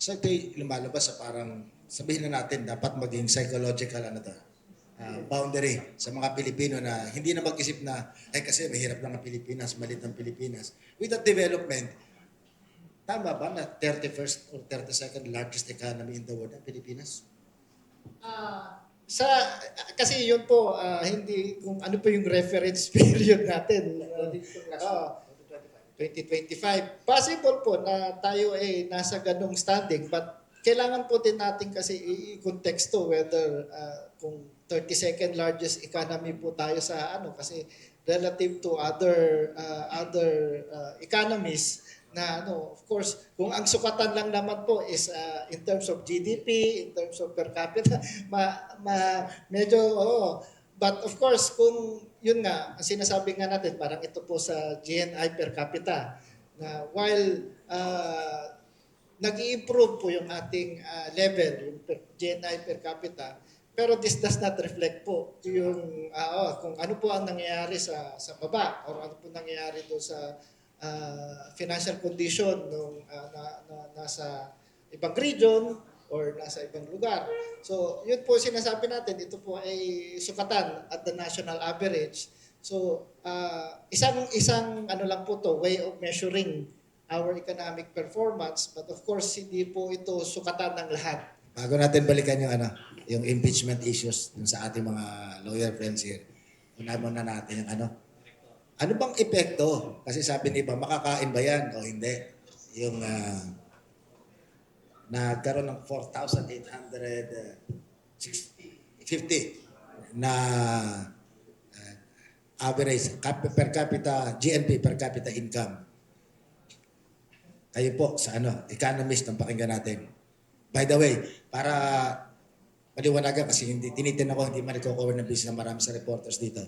So ito'y lumalabas sa parang sabihin na natin dapat maging psychological boundary sa mga Pilipino na hindi na mag-isip na ay kasi mahirap lang ang Pilipinas, malit ang Pilipinas. With that development, tama ba na 31st or 32nd largest economy in the world ang Pilipinas? Sa kasi yun po hindi kung ano po yung reference period natin. 2025. Possible po na tayo ay nasa ganong standing but kailangan po din natin kasi i-konteksto whether kung 32nd largest economy po tayo sa ano kasi relative to other economies na ano of course kung ang sukatan lang naman po is in terms of GDP, in terms of per capita medyo but of course kung yun nga ang sinasabi nga natin parang ito po sa GNI per capita na while nag-i-improve po yung ating level yung GNI per capita pero this does not reflect po yung kung ano po ang nangyayari sa baba or ano po nangyayari doon sa financial condition nung nasa ibang region or nasa ibang lugar. So, yun po sinasabi natin, ito po ay sukatan at the national average. So, isang ano lang po to, way of measuring our economic performance, but of course, hindi po ito sukatan ng lahat. Bago natin balikan yung impeachment issues dun sa ating mga lawyer friends here, unahin muna natin yung ano bang epekto? Kasi sabi ni iba, makakain ba yan o hindi? Yung nagkaroon ng 4,850 na average per capita, GNP per capita income. Kayo po sa economist ang pakinggan natin. By the way, para paliwanagan kasi hindi tinitin ako, hindi man nagko-cover ng business na marami sa reporters dito.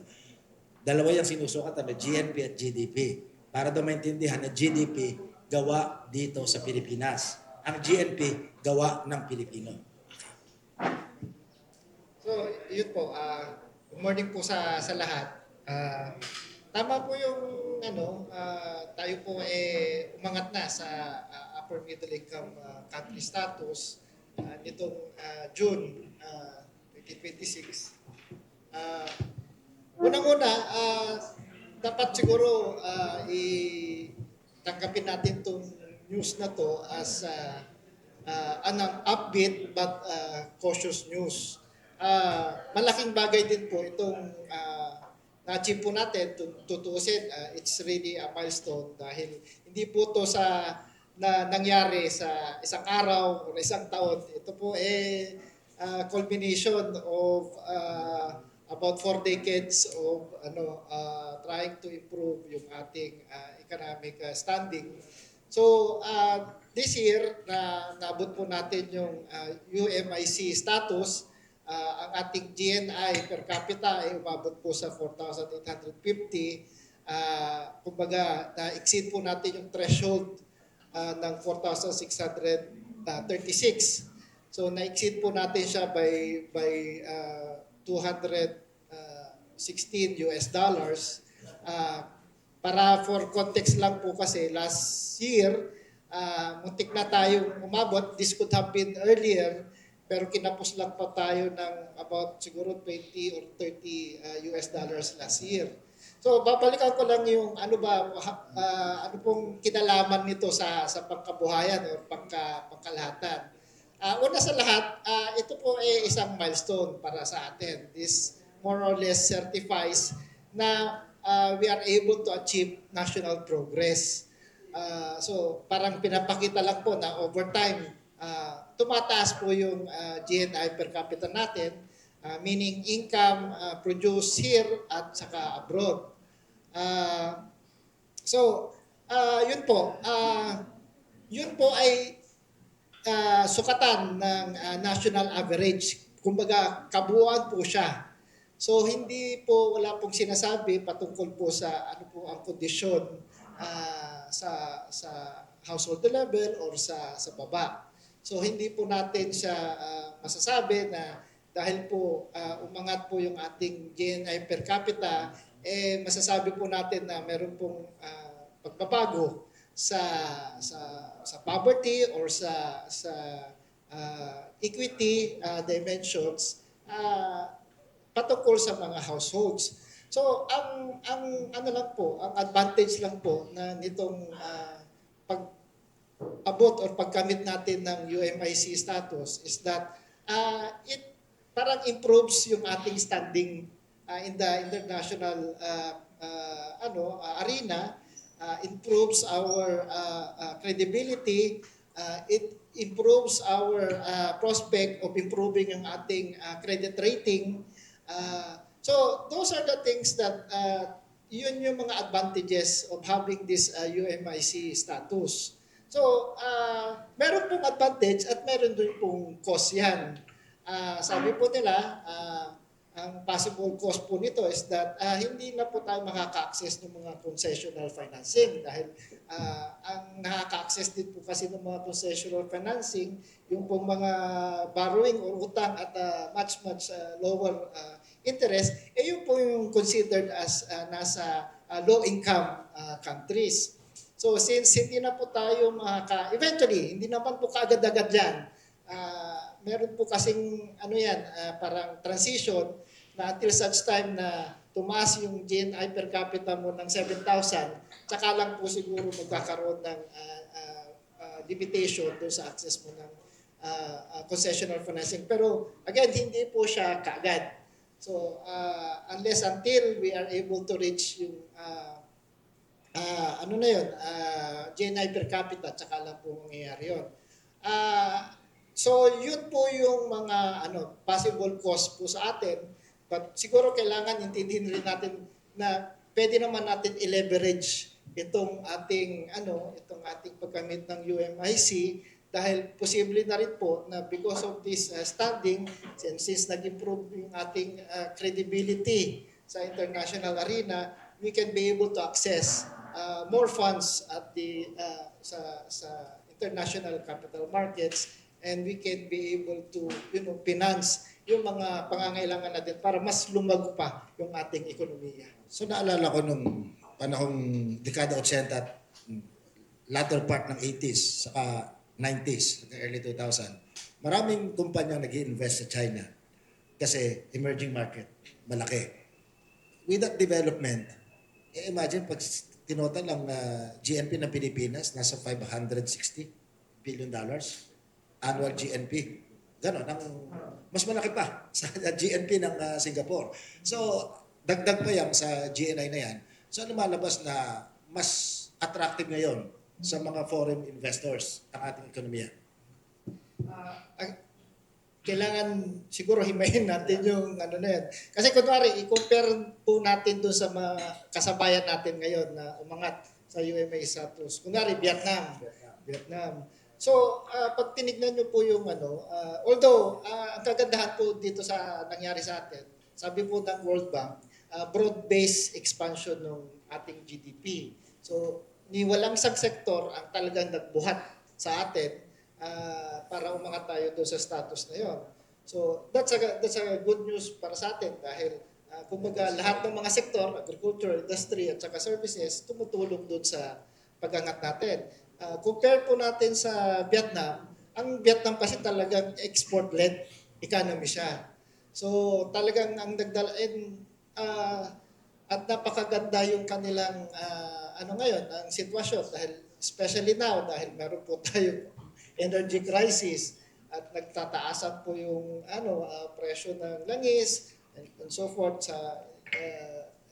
Dalawa yung sinusukatan na GNP at GDP. Para daw maintindihan na GDP gawa dito sa Pilipinas. Ang GNP gawa ng Pilipino. So, yun po. Good morning po sa lahat. Tama po yung tayo po umangat na sa upper middle income country status nitong June 2026. Unang-una, dapat siguro tanggapin natin itong news na to as an upbeat but cautious news. Malaking bagay din po itong na-achieve po natin, tutuusin, it's really a milestone dahil hindi po to na nangyari sa isang araw o isang taon. Ito po culmination of about 4 decades of trying to improve yung ating economic standing. So this year na naabot po natin yung UMIC status, ang ating GNI per capita ay umabot po sa 4,850. Kumbaga na-exceed po natin yung threshold ng 4,636. So na-exceed po natin siya by 216 US dollars. Para for context lang po kasi last year, muntik na tayong umabot. This could have been earlier, pero kinapos lang pa tayo ng about siguro 20 or 30 US dollars last year. So babalikan ko lang yung ano pong kinalaman nito sa pangkabuhayan o pangkalahatan. Una sa lahat, ito po ay isang milestone para sa atin. This more or less certifies na we are able to achieve national progress. So parang pinapakita lang po na over time, tumataas po yung GNI per capita natin, meaning income produced here at saka abroad. Yun po. Yun po ay sukatan ng national average. Kumbaga, kabuuan po siya. So hindi po wala pong sinasabi patungkol po sa ano po ang kondisyon sa household level or sa baba. So hindi po natin siya masasabi na dahil po umangat po yung ating GNI per capita, masasabi po natin na meron pong pagbabago sa poverty or sa equity dimensions patungkol sa mga households. So ang ano lang po, ang advantage lang po na nitong pag-abot or pagkamit natin ng UMIC status is that it parang improves yung ating standing in the international arena, improves our credibility, it improves our prospect of improving ang ating credit rating. So those are the things that yun yung mga advantages of having this UMIC status. So meron pong advantage at meron din pong cost yan. Sabi po nila, ang possible cost po nito is that hindi na po tayo makaka-access ng mga concessional financing dahil ang nakaka-access din po kasi ng mga concessional financing yung pong mga borrowing or utang at much lower interest, yun po yung considered as nasa low-income countries. So since hindi na po tayo eventually, hindi naman po kaagad-agad yan, meron po kasing parang transition na until such time na tumaas yung GNI per capita mo ng 7,000, tsaka lang po siguro magkakaroon ng limitation doon sa access mo ng concessional financing. Pero again, hindi po siya kaagad. So unless until we are able to reach yung GNI per capita, tsaka lang po mangyayari yun. So yun po yung mga possible cost po sa atin, but siguro kailangan intindihin rin natin na pwede naman natin i-leverage itong ating paggamit ng UMIC dahil posible na rin po na because of this standing, since nag-improve yung ating credibility sa international arena, we can be able to access more funds at the sa international capital markets, and we can be able to finance yung mga pangangailangan natin para mas lumago pa yung ating ekonomiya. So naalala ko nung panahong dekada 80 at latter part ng 80s saka 90s, early 2000, maraming kumpanya nag-i-invest sa China kasi emerging market, malaki. With that development, imagine pag tinotal ang GNP ng Pilipinas, nasa $560 billion annual GNP. Ganon, mas malaki pa sa GNP ng Singapore. So, dagdag pa yan sa GNI na yan. So, lumalabas na mas attractive ngayon sa mga foreign investors ang ating ekonomiya. Kailangan siguro himayin natin yung na yan. Kasi kunwari, i-compare po natin doon sa mga kasabayan natin ngayon na umangat sa UMA status. Kunwari, Vietnam. So, pag tinignan nyo po yung although, ang kagandahan po dito sa nangyari sa atin, sabi po ng World Bank, broad-based expansion ng ating GDP. So, ni walang isang sektor ang talagang nagbuhat sa atin para umangat tayo doon sa status na yon. So that's a good news para sa atin dahil kumbaga lahat ng mga sektor, agriculture, industry at saka services tumutulong doon sa pag-angat natin. Compare po natin sa Vietnam, ang Vietnam kasi talagang export-led economy siya. So talagang ang nagdala at napakaganda yung kanilang ngayon ang sitwasyon dahil especially now dahil meron po tayong energy crisis at nagtataasan po yung presyo ng langis and so forth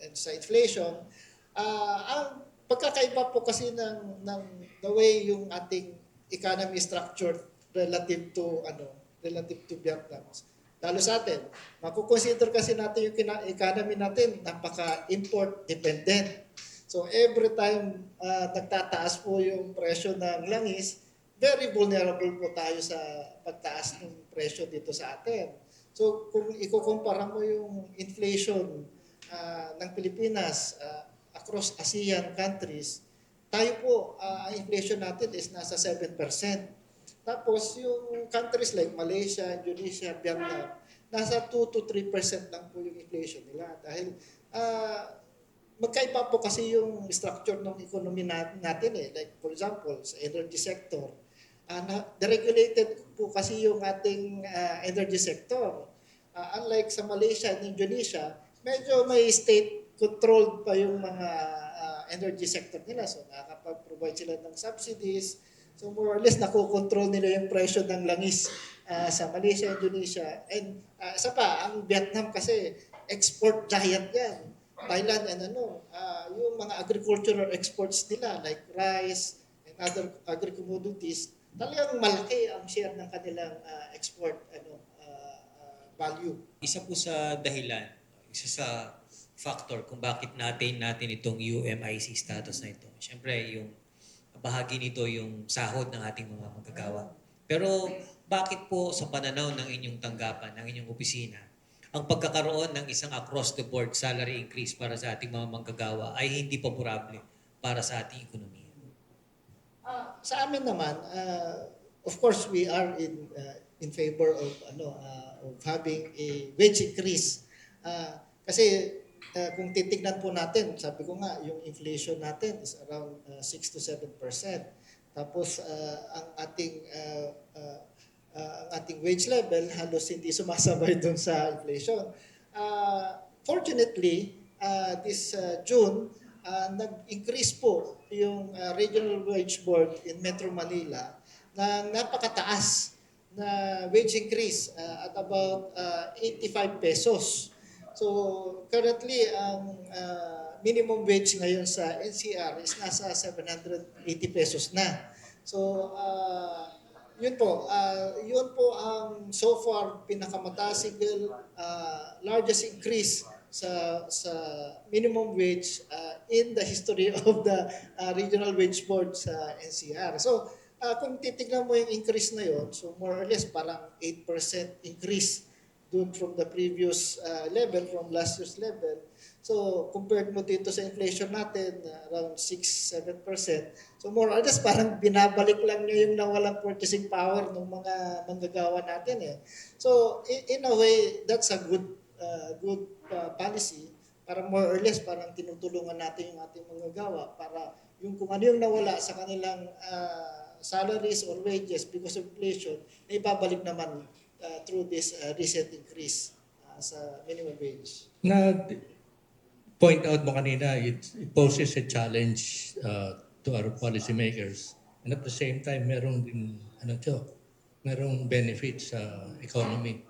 and sa inflation. Ang pagkakaiba po kasi ng the way yung ating economy structured relative to Vietnam. Lalo sa atin, makukonsider kasi natin yung economy natin napaka-import dependent. So every time nagtataas po yung presyo ng langis, very vulnerable po tayo sa pagtaas ng presyo dito sa atin. So kung ikukumpara mo yung inflation ng Pilipinas across ASEAN countries, tayo po, ang inflation natin is nasa 7%. Tapos yung countries like Malaysia, Indonesia, Vietnam, nasa 2 to 3% lang po yung inflation nila. Dahil magkaiba po kasi yung structure ng economy natin eh. Like for example, sa energy sector, deregulated po kasi yung ating energy sector. Unlike sa Malaysia and Indonesia, medyo may state-controlled pa yung mga energy sector nila. So nakakapag-provide sila ng subsidies. So more or less, nakokontrol nila yung presyo ng langis sa Malaysia, Indonesia. And isa pa, ang Vietnam kasi export giant yan. Thailand and yung mga agricultural exports nila like rice and other agri-commodities, talagang malaki ang share ng kanilang export value. Isa po sa dahilan, isa sa factor kung bakit natin itong UMIC status na ito. Siyempre, yung bahagi nito yung sahod ng ating mga manggagawa. Pero bakit po sa pananaw ng inyong tanggapan, ng inyong opisina, ang pagkakaroon ng isang across-the-board salary increase para sa ating mga manggagawa ay hindi favorable para sa ating ekonomiya? Sa amin naman, of course, we are in favor of having a wage increase. Kasi kung titignan po natin, sabi ko nga, yung inflation natin is around 6 to 7%. Tapos ang ating wage level halos hindi sumasabay doon sa inflation. Fortunately, this June, nag-increase po yung Regional Wage Board in Metro Manila na napakataas na wage increase at about 85 pesos. So currently, ang minimum wage ngayon sa NCR is nasa 780 pesos na. So yun po ang so far pinakamataas single largest increase sa minimum wage in the history of the Regional Wage Board sa NCR. So kung titignan mo yung increase na yon, so more or less parang 8% increase dun from the previous level, from last year's level. So compared mo dito sa inflation natin, around 6-7%. So more or less parang binabalik lang niya yung nawalang purchasing power ng mga manggagawa natin eh. So in a way, that's a good policy para more or less parang tinutulungan natin yung ating manggagawa para yung kung ano yung nawala sa kanilang salaries or wages because of inflation, ay babalik naman through this recent increase sa minimum wage. Na point out mo kanina, it poses a challenge to our policymakers. And at the same time, merong din, merong benefits sa economy.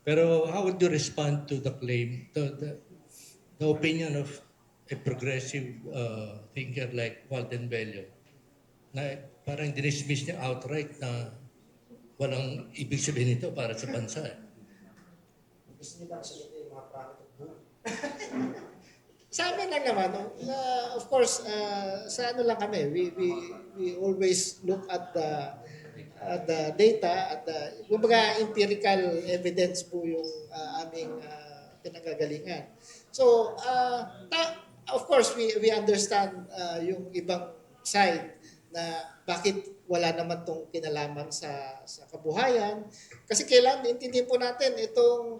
Pero how would you respond to the claim, the opinion of a progressive thinker like Walden Bello, na parang dinismiss niya outright na walang ibig sabihin nito para sa bansa. Gusto niyo ba sabihin yung mga profit of boom? Sa amin lang naman, of course, sa ano lang kami, we always look at the data, at the kumbaga empirical evidence po yung aming pinanggagalingan. So, of course, we understand yung ibang side na bakit wala naman tong kinalaman sa kabuhayan. Kasi kailan intindihin po natin itong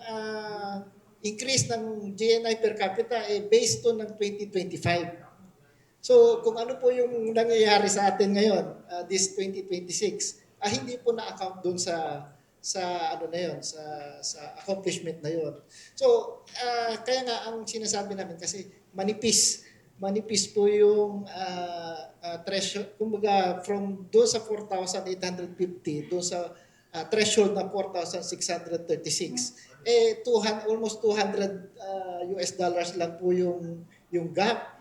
increase ng GNI per capita based to ng 2025. So kung ano po yung nangyayari sa atin ngayon, this 2026, hindi po na-account doon sa ano na yon, sa accomplishment na yon. So kaya nga ang sinasabi namin kasi manipis po yung threshold, kumbaga from doon sa 4,850 doon sa threshold na 4,636, almost 200 US dollars lang po yung gap.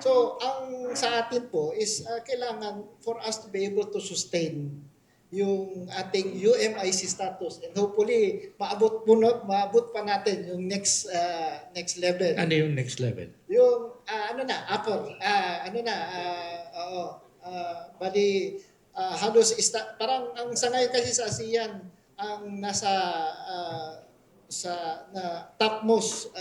So ang sa atin po is kailangan for us to be able to sustain yung ating UMIC status and hopefully maabot pa natin yung next level. Ano yung next level? Yung halos parang ang sangay kasi sa ASEAN ang nasa topmost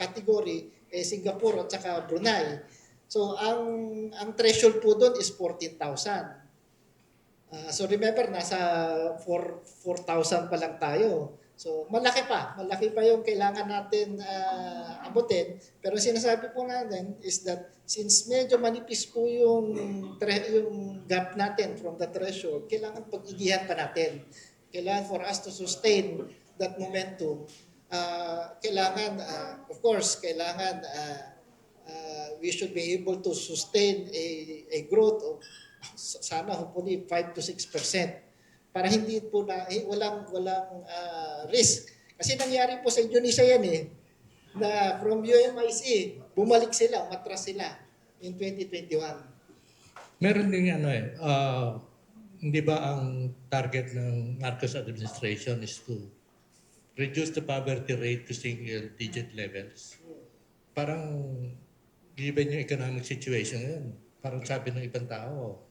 category Singapore at saka Brunei. So ang threshold po doon is 14,000. So remember, nasa 4,000 pa lang tayo. So malaki pa yung kailangan natin abutin. Pero sinasabi po natin is that since medyo manipis po yung gap natin from the threshold, kailangan pag-igihan pa natin. Kailangan for us to sustain that momentum. Kailangan, of course, kailangan we should be able to sustain a growth of sana hopefully 5 to 6%. Para hindi po walang risk. Kasi nangyari po sa Indonesia yan na from UMIC, bumalik sila, umatras sila in 2021. Meron din hindi ba ang target ng Marcos administration is to reduce the poverty rate to single digit levels? Parang given yung economic situation ngayon, parang sabi ng ibang tao,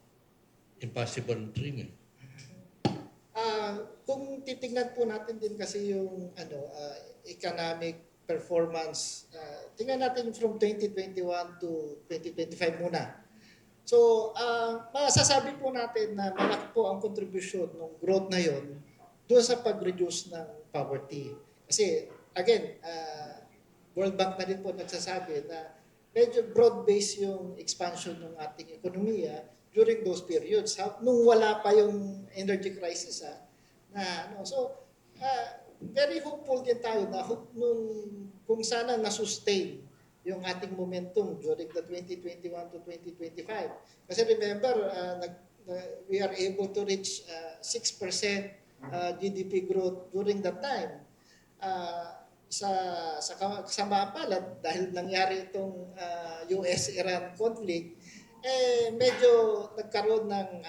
impossible dream. Kung titignan po natin din kasi yung economic performance, tingnan natin from 2021 to 2025 muna. So, masasabi po natin na malaki po ang contribution ng growth na yon doon sa pag-reduce ng poverty. Kasi, again, World Bank na din po nagsasabi na medyo broad-based yung expansion ng ating ekonomiya during those periods. Nung wala pa yung energy crisis, very hopeful din tayo na kung sana na-sustain yung ating momentum during the 2021 to 2025. Kasi remember, we are able to reach 6% GDP growth during that time. Sa kasamaan palad, dahil nangyari itong US-Iran conflict, medyo nagkaroon ng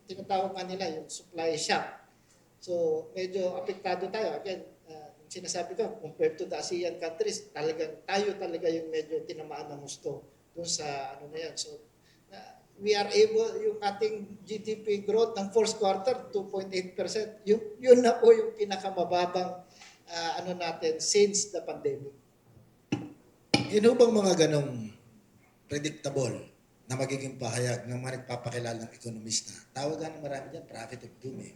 tinatawag nga nila yung supply shock. So, medyo apektado tayo. Again, sinasabi ko, compared to the ASEAN countries, tayo talaga yung medyo tinamaan ng gusto dun sa na yan. So, we are able, yung ating GDP growth ng first quarter, 2.8%. Yun na po yung pinakamababang natin since the pandemic. Yun bang mga ganong predictable na magiging pahayag ng mga nagpapakilalang ekonomista? Tawagan ng marami dyan, profit of doom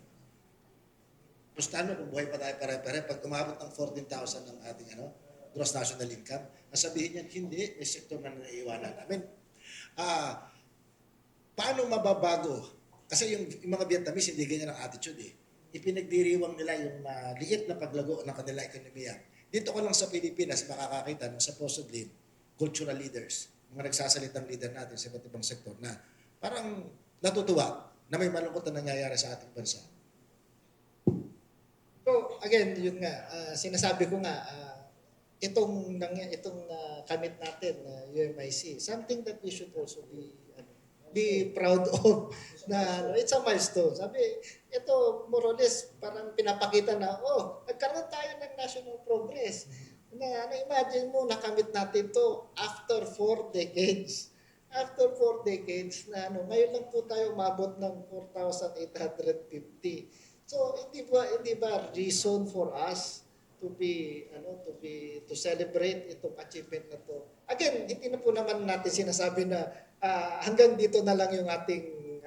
Pustahan mo kung buhay pa tayo pare-pare pag umabot ng 14,000 ng ating gross national income, nasabihin niyan, hindi, may sektor na naiiwanan namin. Paano mababago? Kasi yung mga Vietnamese, hindi ganyan ang attitude Ipinagdiriwang nila yung liit na paglago ng kanilang ekonomiya. Dito ko lang sa Pilipinas makakakita ng supposedly cultural leaders, mga nagsasalitang leader natin sa iba't ibang sektor na parang natutuwa na may malungkot na nangyayari sa ating bansa. So again, yun nga, sinasabi ko nga, itong kamit natin na UMIC, something that we should also be proud of na it's a milestone. Sabi, ito more or less parang pinapakita na, nagkaroon tayo ng national progress. Na-imagine mo, nakamit natin to after 4 decades. After 4 decades na ngayon lang po tayo umabot ng 4,850. So hindi ba reason for us to celebrate itong achievement na to? Again, hindi na po naman natin sinasabi na hanggang dito na lang yung ating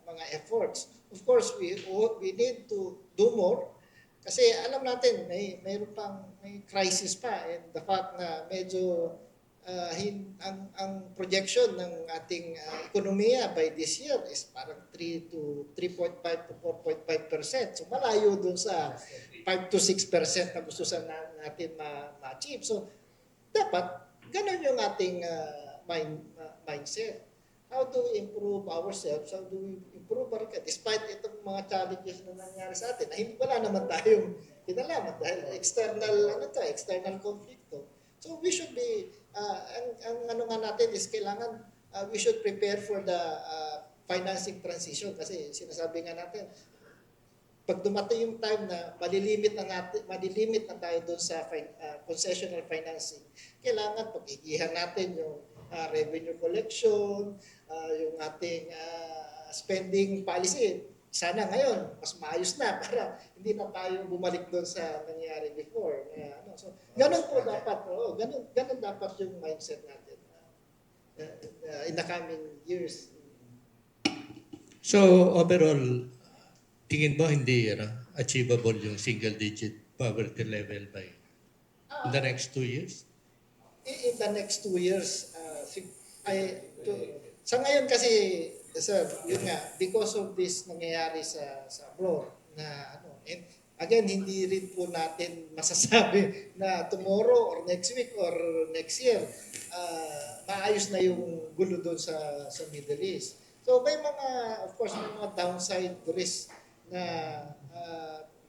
mga efforts. Of course, we need to do more kasi alam natin may crisis pa, and the fact na medyo ang projection ng ating ekonomiya by this year is parang 3.5 to 4.5%. So malayo dun sa 5 to 6% na gusto natin ma-achieve. So dapat ganun yung ating mindset. How do we improve ourselves? How do we improve our despite itong mga challenges na nangyari sa atin? Wala naman tayong kinalaman dahil external conflict. So we should be ang natin is kailangan we should prepare for the financing transition kasi sinasabi nga natin pag dumating yung time na malilimit na tayo doon sa concessional financing, kailangan pag-igihan natin yung revenue collection, yung ating spending policy. Sana ngayon, mas maayos na para hindi na tayo bumalik doon sa nangyari before. So, ganun po dapat, ganun dapat yung mindset natin in the coming years. So overall, tingin mo hindi achievable yung single-digit poverty level by in the next 2 years? In the next 2 years, sa ngayon kasi, sir, yun nga, because of this nangyayari sa abroad, na ano, and again, hindi rin po natin masasabi na tomorrow or next week or next year, maayos na yung gulo doon sa Middle East. So may mga, of course, may mga downside risk na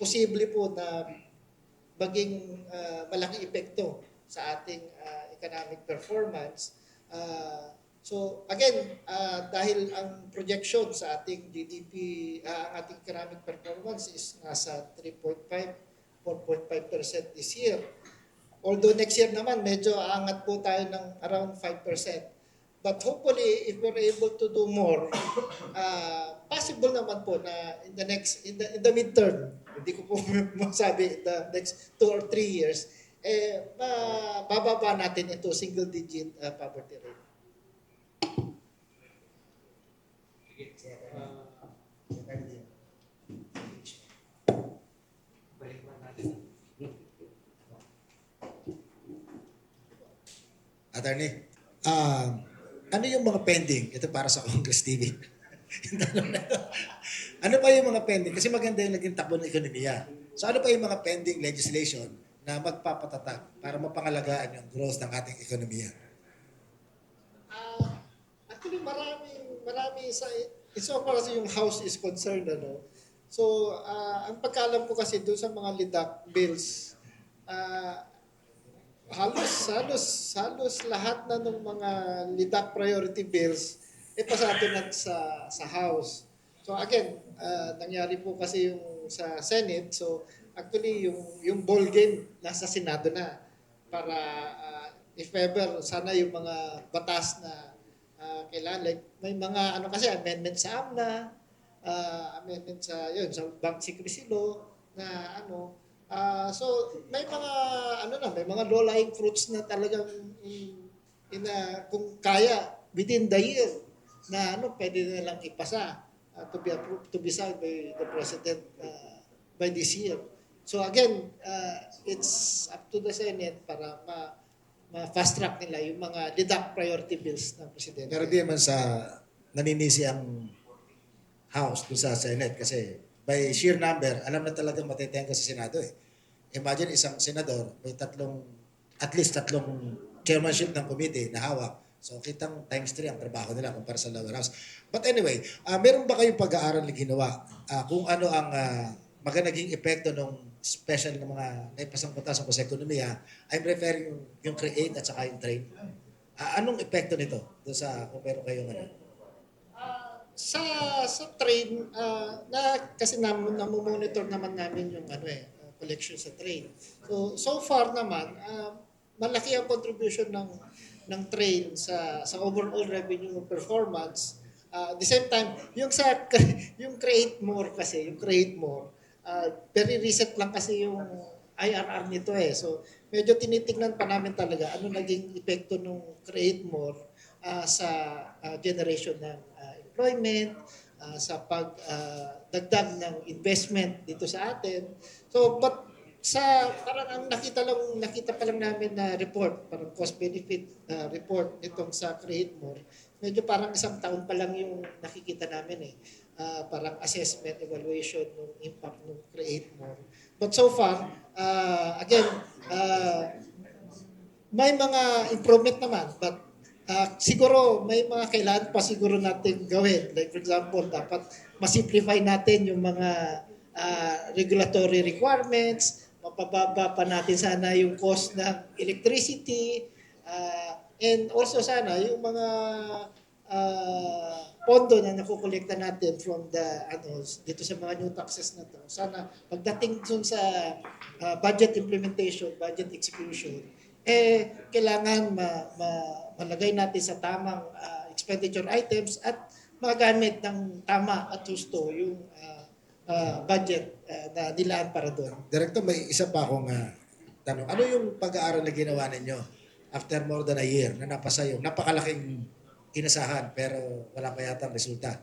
posible po na maging malaking epekto sa ating economic performance. So again, dahil ang projection sa ating GDP, ang ating economic performance is nasa 3.5, 4.5% this year. Although next year naman, medyo aangat po tayo ng around 5%. But hopefully, if we're able to do more, possible naman po na in the midterm, hindi ko po masabi the next 2 or 3 years, bababa natin ito single-digit poverty rate. Attorney, ano yung mga pending? Ito para sa Congress TV. Yung tanong na ito. Ano pa yung mga pending? Kasi maganda yung naging takbo ng ekonomiya. So ano pa yung mga pending legislation na magpapatatag para mapangalagaan yung growth ng ating ekonomiya? Actually, marami so far as yung House is concerned, ano. So, ang pagkaalam ko kasi doon sa mga LIDAC bills, halos lahat na ng mga LIDAC priority bills pasado na sa House. So again, nangyari po kasi yung sa Senate. So actually yung ball game nasa Senado na para if ever sana yung mga batas na kailangan, like may mga ano kasi amendment sa AMNA, amendment sa Bank Secrecy Law na ano. So may mga may mga low-lying fruits na talagang kung kaya within the year na pwede na lang ipasa to be approved, to be signed by the President by this year. So again, it's up to the Senate para ma-fast track nila yung mga deduct priority bills ng Presidente. Pero di naman sa naninisi ang House dun sa Senate kasi by sheer number, alam na talagang matitenga sa Senado eh. Imagine isang senador, may at least tatlong chairmanship ng committee na hawak. So kitang times 3 ang trabaho nila kumpara sa lower house. But anyway, meron ba kayong pag-aaral na ginawa kung ano ang magandang epekto ng special ng mga naipasang batas sa ekonomiya? I'm referring yung create at saka yung train. Anong epekto nito doon sa kung meron kayong ano? Sa train, kasi namomonitor naman namin yung collection sa train. So far naman, malaki ang contribution ng train sa overall revenue performance. At the same time, yung create more, very recent lang kasi yung IRR nito eh. So medyo tinitingnan pa namin talaga ano naging epekto ng create more sa generation ng employment, sa pagdagdag ng investment dito sa atin. So but parang ang nakita pa lang namin na report, parang cost benefit report nitong sa Create More, medyo parang isang taon pa lang yung nakikita namin eh. Parang assessment, evaluation ng impact ng Create More. But so far, again, may mga improvement naman, but siguro may mga kailangan pa siguro natin gawin. Like for example, dapat ma-simplify natin yung mga regulatory requirements, mapababa pa natin sana yung cost ng electricity, and also sana yung mga pondo na nakukolekta natin from dito sa mga new taxes na to. Sana pagdating dun sa budget implementation, budget execution, kailangan malagay natin sa tamang expenditure items at magamit ng tama at husto yung budget na nilaan para doon. Director, may isa pa akong tanong. Ano yung pag-aaral na ginawa ninyo after more than a year na napasa yung napakalaking inasahan pero wala pa yata ang resulta?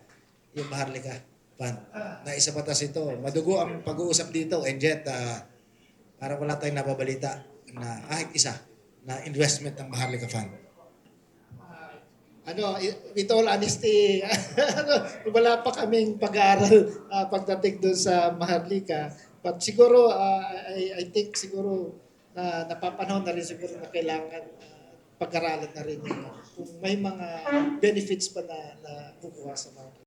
Yung Maharlika. Fund. Na isa patas ito. Madugo ang pag-uusap dito and yet parang wala tayong nababalita na kahit isa na investment ng Maharlika Fund. With all honesty, wala pa kaming pag-aaral pagdating doon sa Maharlika. But siguro, I think siguro napapanahon na rin siguro na kailangan pag-aralan na rin yun. Kung may mga benefits pa na kukuha sa Maharlika.